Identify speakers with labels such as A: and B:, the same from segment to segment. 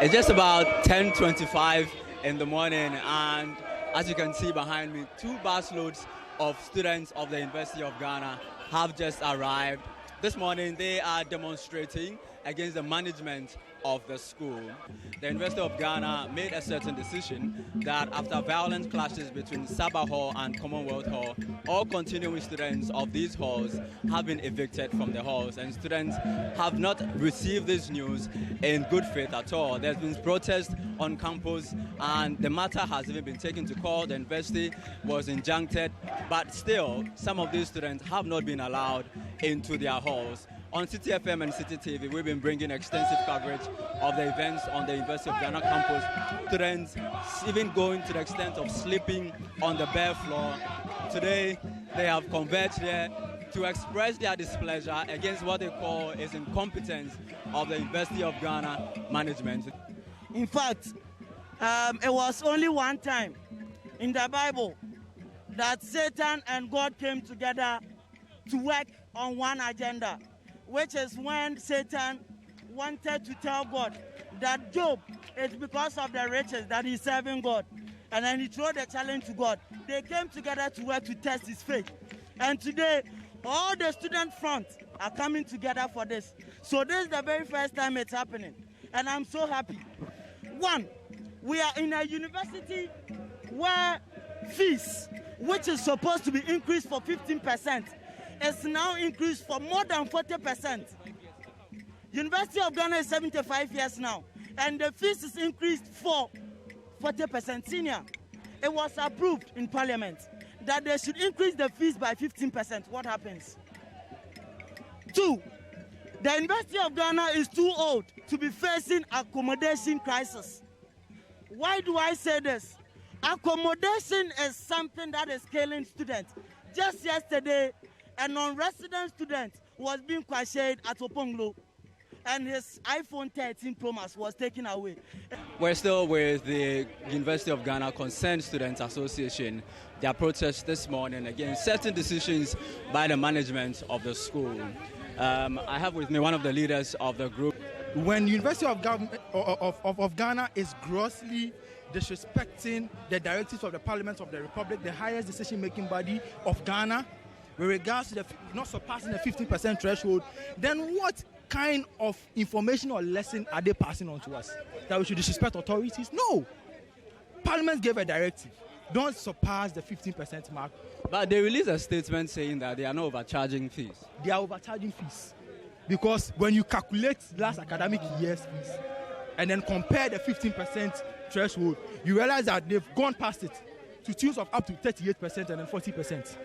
A: It's just about 10:25 in the morning, and as you can see behind me, 2 busloads of students of the University of Ghana have just arrived. This morning they are demonstrating against the management of the school. The University of Ghana made a certain decision that after violent clashes between Sabah Hall and Commonwealth Hall, all continuing students of these halls have been evicted from the halls, and students have not received this news in good faith at all. There's been protests on campus, and the matter has even been taken to court. The university was injuncted, but still some of these students have not been allowed into their halls. On Citi FM and Citi TV, we've been bringing extensive coverage of the events on the University of Ghana campus. Students even going to the extent of sleeping on the bare floor. Today, they have converged here to express their displeasure against what they call is incompetence of the University of Ghana management.
B: In fact, it was only one time in the Bible that Satan and God came together to work on one agenda, which is when Satan wanted to tell God that Job is because of the riches that he's serving God. And then he threw the challenge to God. They came together to work to test his faith. And today, all the student fronts are coming together for this. So this is the very first time it's happening. And I'm so happy. One, we are in a university where fees, which is supposed to be increased for 15%, is now increased for more than 40%. University of Ghana is 75 years now, and the fees is increased for 40% senior. It was approved in Parliament that they should increase the fees by 15%. What happens? 2, the University of Ghana is too old to be facing accommodation crisis. Why do I say this? Accommodation is something that is killing students. Just yesterday, a non-resident student was being questioned at Oponglo, and his iPhone 13 Pro Max was taken away.
A: We're still with the University of Ghana Concerned Students Association. Their protest this morning against certain decisions by the management of the school. I have with me one of the leaders of the group.
C: When the University of Ghana is grossly disrespecting the directives of the Parliament of the Republic, the highest decision-making body of Ghana, with regards to the not surpassing the 50% threshold, then what kind of information or lesson are they passing on to us? That we should disrespect authorities? No. Parliament gave a directive. Don't surpass the 15% mark.
A: But they released a statement saying that they are not overcharging fees.
C: They are overcharging fees. Because when you calculate last academic year's fees and then compare the 15% threshold, you realize that they've gone past it to tunes of up to 38% and then 40%.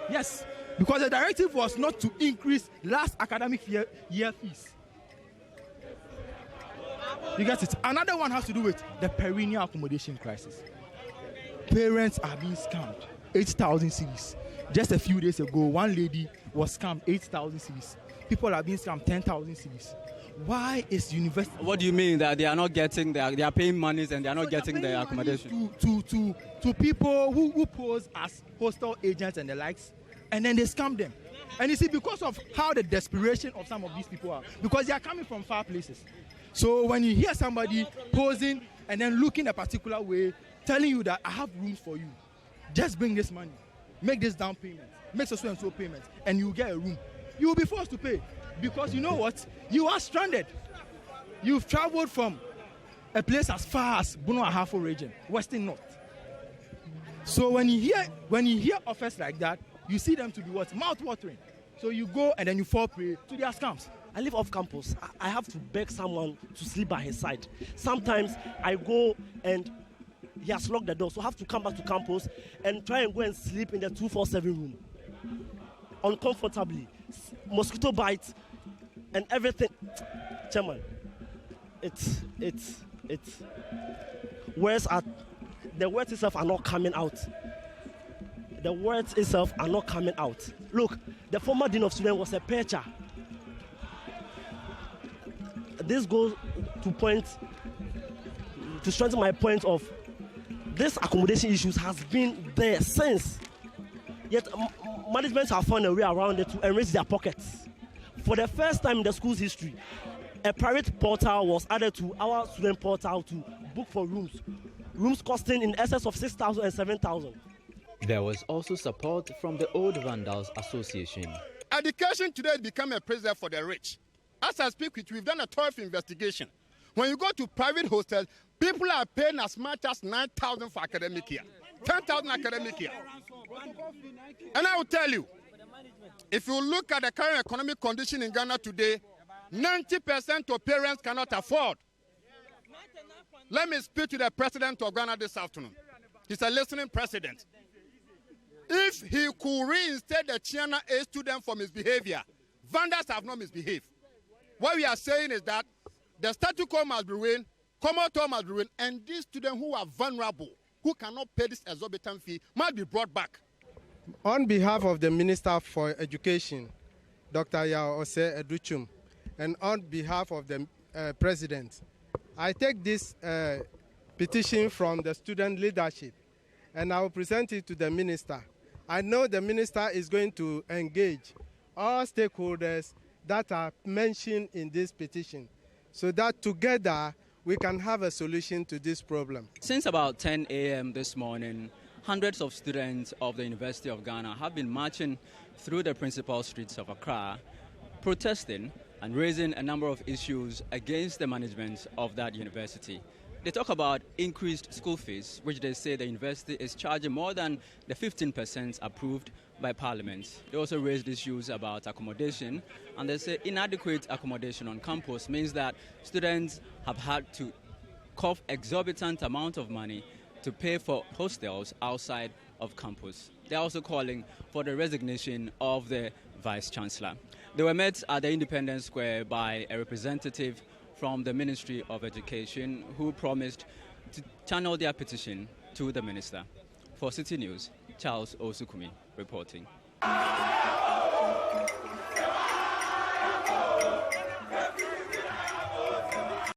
C: Yes, because the directive was not to increase last academic year fees. You get it? Another one has to do with the perennial accommodation crisis. Parents are being scammed. 8,000 cedis. Just a few days ago, one lady was scammed 8,000 cedis. People are being scammed 10,000 cedis. Why is university?
A: What do you mean that they are not getting they are paying monies and they are not getting their accommodation?
C: To people who pose as hostel agents and the likes, and then they scam them. And you see, because of how the desperation of some of these people are, because they are coming from far places. So when you hear somebody posing and then looking a particular way, telling you that I have rooms for you, just bring this money, make this down payment, make so and so payment, and you get a room. You will be forced to pay. Because you know what? You are stranded. You've traveled from a place as far as Bono Ahafo region, Western North. So when you hear offers like that, you see them to be what? Mouth-watering. So you go and then you fall prey to their scams.
D: I live off campus. I have to beg someone to sleep by his side. Sometimes I go and he has locked the door, so I have to come back to campus and try and go and sleep in the 247 room. Uncomfortably. Mosquito bites and everything. Chairman, it's words are, the words itself are not coming out. The words itself are not coming out. Look, the former dean of students was a percher. This goes to strengthen my point of this accommodation issues has been there since. Yet management have found a way around it to enrich their pockets. For the first time in the school's history, a private portal was added to our student portal to book for rooms costing in excess of 6,000 and 7,000.
E: There was also support from the Old Vandals Association.
F: Education today has become a prison for the rich. As I speak with you, we've done a thorough investigation. When you go to private hostels, people are paying as much as 9,000 for academic year, 10,000 academic year. And I will tell you, if you look at the current economic condition in Ghana today, 90% of parents cannot afford. Let me speak to the president of Ghana this afternoon. He's a listening president. If he could reinstate the Chiana A student for misbehavior, vandals have not misbehaved. What we are saying is that the status quo must be ruined, common law must be ruined, and these students who are vulnerable, who cannot pay this exorbitant fee, must be brought back.
G: On behalf of the Minister for Education, Dr. Yao Ose Educhum, and on behalf of the President, I take this petition from the student leadership and I will present it to the Minister. I know the Minister is going to engage all stakeholders that are mentioned in this petition so that together we can have a solution to this problem.
A: Since about 10 a.m. this morning, hundreds of students of the University of Ghana have been marching through the principal streets of Accra, protesting and raising a number of issues against the management of that university. They talk about increased school fees, which they say the university is charging more than the 15% approved by Parliament. They also raised issues about accommodation, and they say inadequate accommodation on campus means that students have had to cough exorbitant amount of money to pay for hostels outside of campus. They're also calling for the resignation of the Vice-Chancellor. They were met at the Independence Square by a representative from the Ministry of Education who promised to channel their petition to the Minister. For Citi News, Charles Osukumi reporting.